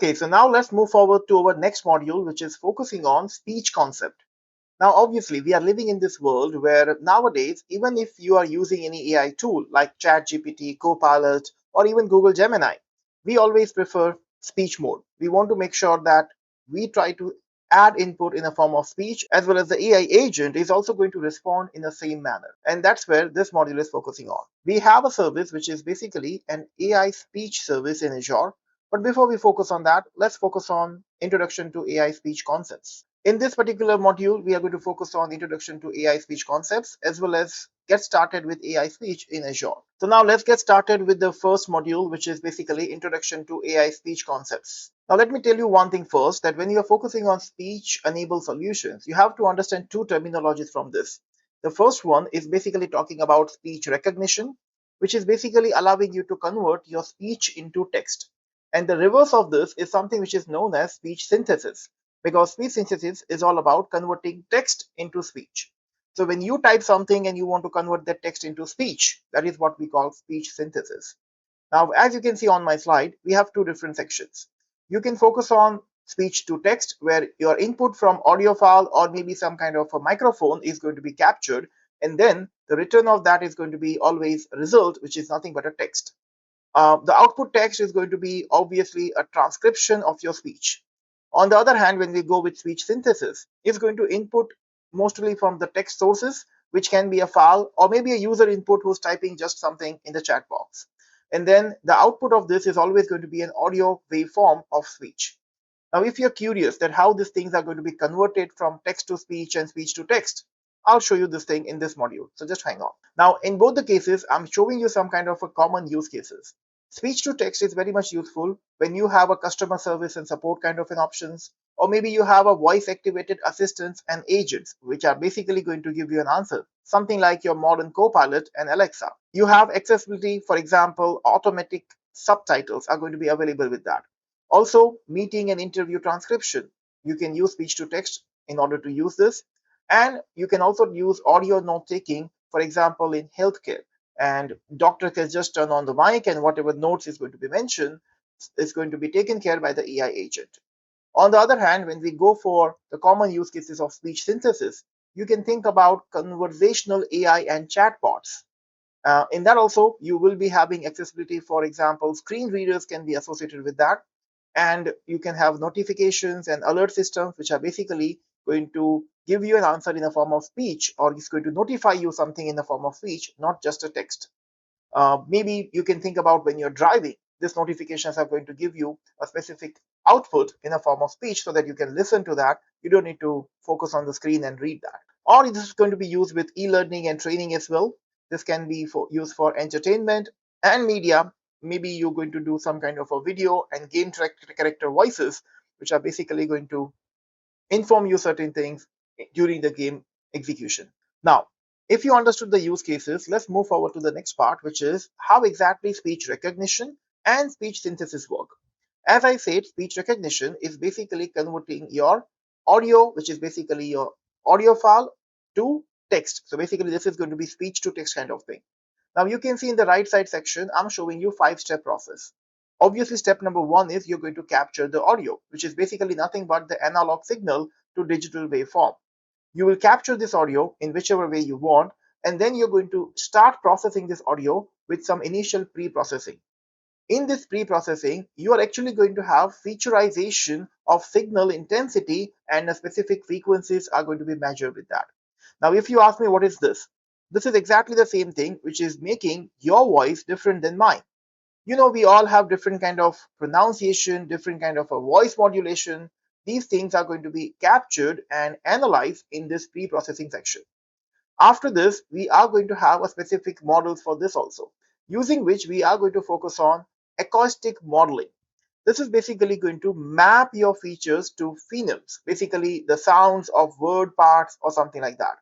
Okay, so now let's move forward to our next module, which is focusing on speech concept. Now, obviously, we are living in this world where nowadays, even if you are using any AI tool like ChatGPT, Copilot, or even Google Gemini, we always prefer speech mode. We want to make sure that we try to add input in a form of speech, as well as the AI agent is also going to respond in the same manner. And that's where this module is focusing on. We have a service which is basically an AI speech service in Azure. But before we focus on that, let's focus on introduction to AI speech concepts. In this particular module, we are going to focus on introduction to AI speech concepts as well as get started with AI speech in Azure. So now let's get started with the first module, which is basically introduction to AI speech concepts. Now let me tell you one thing first, that when you are focusing on speech enabled solutions, you have to understand two terminologies from this. The first one is basically talking about speech recognition, which is basically allowing you to convert your speech into text. And the reverse of this is something which is known as speech synthesis, because speech synthesis is all about converting text into speech. So when you type something and you want to convert that text into speech, that is what we call speech synthesis. Now, as you can see on my slide, we have two different sections. You can focus on speech to text, where your input from audio file or maybe some kind of a microphone is going to be captured, and then the return of that is going to be always a result, which is nothing but a text. The output text is going to be obviously a transcription of your speech. On the other hand, when we go with speech synthesis, it's going to input mostly from the text sources, which can be a file or maybe a user input who's typing just something in the chat box. And then the output of this is always going to be an audio waveform of speech. Now, if you're curious that how these things are going to be converted from text to speech and speech to text, I'll show you this thing in this module. So just hang on. Now, in both the cases, I'm showing you some kind of a common use cases. Speech to text is very much useful when you have a customer service and support kind of an options, or maybe you have a voice activated assistants and agents, which are basically going to give you an answer. Something like your modern Copilot and Alexa. You have accessibility, for example, automatic subtitles are going to be available with that. Also, meeting and interview transcription. You can use speech to text in order to use this. And you can also use audio note taking, for example, in healthcare. And doctor can just turn on the mic and whatever notes is going to be mentioned is going to be taken care by the AI agent. On the other hand, when we go for the common use cases of speech synthesis, you can think about conversational AI and chatbots. In that also, you will be having accessibility. For example, screen readers can be associated with that. And you can have notifications and alert systems, which are basically going to give you an answer in the form of speech, or it's going to notify you something in the form of speech, not just a text. Maybe you can think about when you're driving, these notifications are going to give you a specific output in a form of speech so that you can listen to that. You don't need to focus on the screen and read that. Or this is going to be used with e-learning and training as well. This can be used for entertainment and media. Maybe you're going to do some kind of a video and game character voices, which are basically going to inform you certain things during the game execution. Now, if you understood the use cases, let's move forward to the next part, which is how exactly speech recognition and speech synthesis work. As I said, speech recognition is basically converting your audio, which is basically your audio file, to text. So basically, this is going to be speech to text kind of thing. Now you can see in the right side section, I'm showing you 5-step process. Obviously, step number 1 is you're going to capture the audio, which is basically nothing but the analog signal to digital waveform. You will capture this audio in whichever way you want, and then you're going to start processing this audio with some initial pre-processing. In this pre-processing, you are actually going to have featureization of signal intensity, and the specific frequencies are going to be measured with that. Now, if you ask me what is this, this is exactly the same thing which is making your voice different than mine. You know, we all have different kind of pronunciation, different kind of a voice modulation. These things are going to be captured and analyzed in this pre-processing section. After this, we are going to have a specific models for this also, using which we are going to focus on acoustic modeling. This is basically going to map your features to phonemes, basically the sounds of word parts or something like that.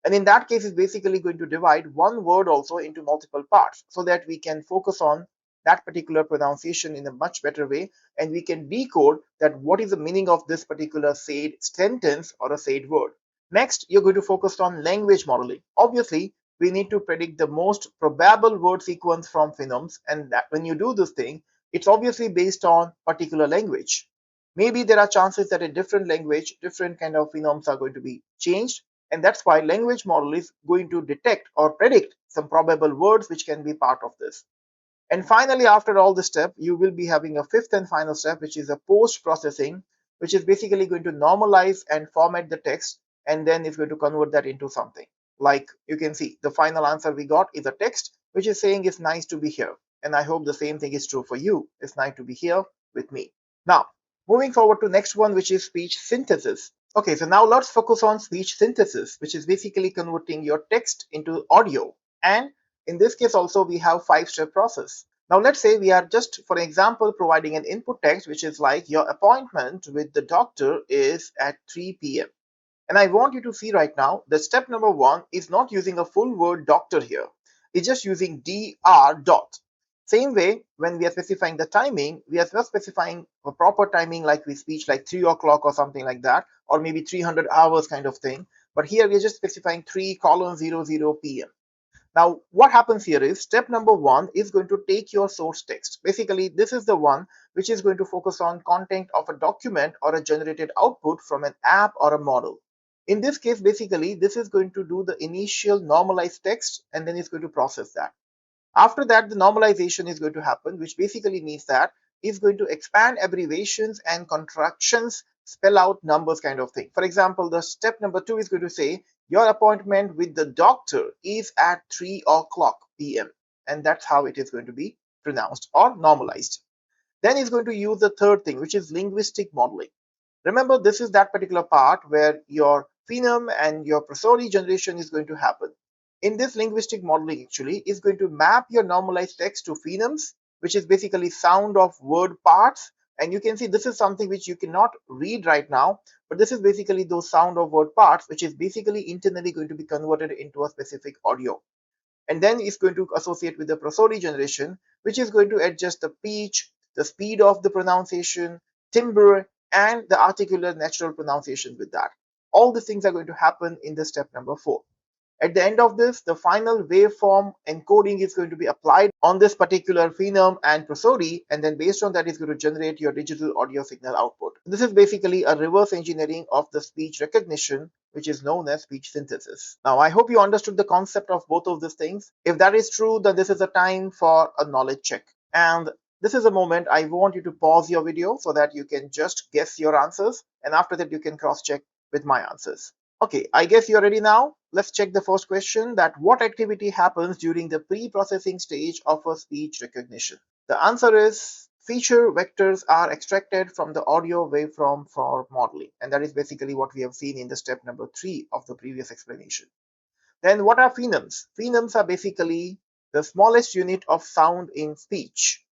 And in that case, it's basically going to divide one word also into multiple parts so that we can focus on that particular pronunciation in a much better way, and we can decode that what is the meaning of this particular said sentence or a said word. Next, you're going to focus on language modeling. Obviously, we need to predict the most probable word sequence from phonemes, and that when you do this thing, it's obviously based on particular language. maybe there are chances that in different language, different kind of phonemes are going to be changed. And that's why language model is going to detect or predict some probable words which can be part of this. And finally, after all this step, you will be having a fifth and final step, which is a post processing, which is basically going to normalize and format the text, and then it's going to convert that into something. Like you can see, the final answer we got is a text, which is saying it's nice to be here. And I hope the same thing is true for you. It's nice to be here with me. Now, moving forward to next one, which is speech synthesis. Okay, so now let's focus on speech synthesis, which is basically converting your text into audio. And in this case also, we have five-step process. Now let's say we are just, for example, providing an input text, which is like your appointment with the doctor is at 3 p.m. And I want you to see right now that step number one is not using a full word doctor here. It's just using dr dot. Same way, when we are specifying the timing, we are not specifying a proper timing like we speak like 3 o'clock or something like that, or maybe 300 hours kind of thing. But here we are just specifying 3:00 p.m. Now, what happens here is step number one is going to take your source text. Basically, this is the one which is going to focus on content of a document or a generated output from an app or a model. In this case, basically, this is going to do the initial normalized text and then it's going to process that. After that, the normalization is going to happen, which basically means that it's going to expand abbreviations and contractions, spell out numbers kind of thing. For example, the step number two is going to say, your appointment with the doctor is at 3 o'clock p.m. And that's how it is going to be pronounced or normalized. Then it's going to use the third thing, which is linguistic modeling. Remember, this is that particular part where your phonem and your prosody generation is going to happen. In this linguistic modeling, actually, is going to map your normalized text to phonemes, which is basically sound of word parts. And you can see this is something which you cannot read right now, but this is basically those sound of word parts, which is basically internally going to be converted into a specific audio. And then it's going to associate with the prosody generation, which is going to adjust the pitch, the speed of the pronunciation, timbre, and the articular natural pronunciation with that. All these things are going to happen in the step number four. At the end of this, the final waveform encoding is going to be applied on this particular phonem and prosody, and then based on that is going to generate your digital audio signal output. This is basically a reverse engineering of the speech recognition, which is known as speech synthesis. Now, I hope you understood the concept of both of these things. If that is true, then this is a time for a knowledge check. And this is a moment I want you to pause your video so that you can just guess your answers, and after that you can cross-check with my answers. Okay, I guess you're ready now. Let's check the first question, that what activity happens during the pre-processing stage of a speech recognition? The answer is feature vectors are extracted from the audio waveform for modeling. And that is basically what we have seen in the step number 3 of the previous explanation. Then what are phonemes? Phonemes are basically the smallest unit of sound in speech.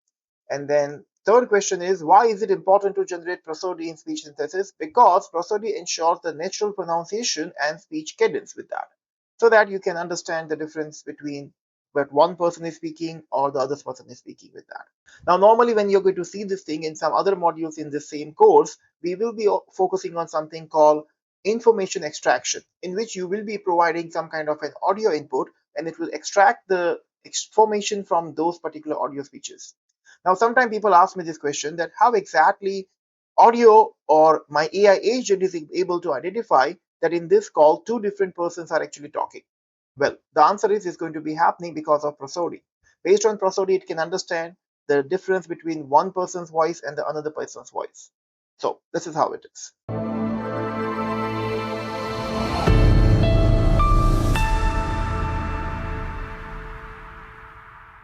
And then third question is, why is it important to generate prosody in speech synthesis? Because prosody ensures the natural pronunciation and speech cadence with that, so that you can understand the difference between what one person is speaking or the other person is speaking with that. Now, normally when you're going to see this thing in some other modules in the same course, we will be focusing on something called information extraction, in which you will be providing some kind of an audio input and it will extract the information from those particular audio speeches. Now, sometimes people ask me this question, that how exactly audio or my AI agent is able to identify that in this call, two different persons are actually talking. Well, the answer is it's going to be happening because of prosody. Based on prosody, it can understand the difference between one person's voice and the another person's voice. So this is how it is.